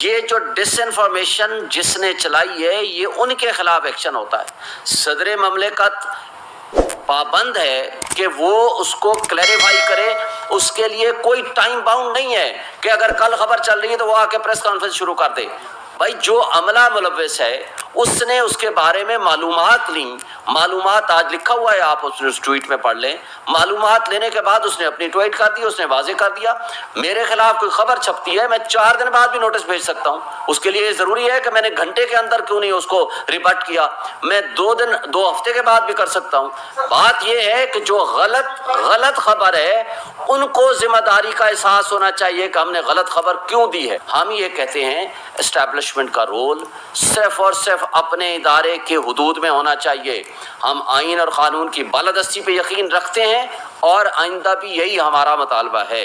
یہ جو ڈس انفارمیشن جس نے چلائی ہے یہ ان کے خلاف ایکشن ہوتا ہے۔ صدر مملکت پابند ہے کہ وہ اس کو کلیریفائی کرے، اس کے لیے کوئی ٹائم باؤنڈ نہیں ہے کہ اگر کل خبر چل رہی ہے تو وہ آ کے پریس کانفرنس شروع کر دے۔ بھائی جو عملہ ملوث ہے اس نے اس کے بارے میں معلومات لیں، معلومات آج لکھا ہوا ہے، آپ اس ٹویٹ میں پڑھ لیں، معلومات لینے کے بعد اس نے اپنی ٹویٹ کر دی، اس نے واضح کر دیا میرے خلاف کوئی خبر چھپتی ہے میں 4 دن بعد بھی نوٹس بھیج سکتا ہوں، اس کے لیے ضروری ہے کہ میں نے گھنٹے کے اندر کیوں نہیں اس کو ریبٹ کیا، میں 2 ہفتے کے بعد بھی کر سکتا ہوں۔ بات یہ ہے کہ جو غلط خبر ہے ان کو ذمہ داری کا احساس ہونا چاہیے کہ ہم نے غلط خبر کیوں دی ہے۔ ہم یہ کہتے ہیں اسٹیبلشمنٹ کا رول صرف اور صرف اپنے ادارے کے حدود میں ہونا چاہیے۔ ہم آئین اور قانون کی بالادستی پہ یقین رکھتے ہیں اور آئندہ بھی یہی ہمارا مطالبہ ہے۔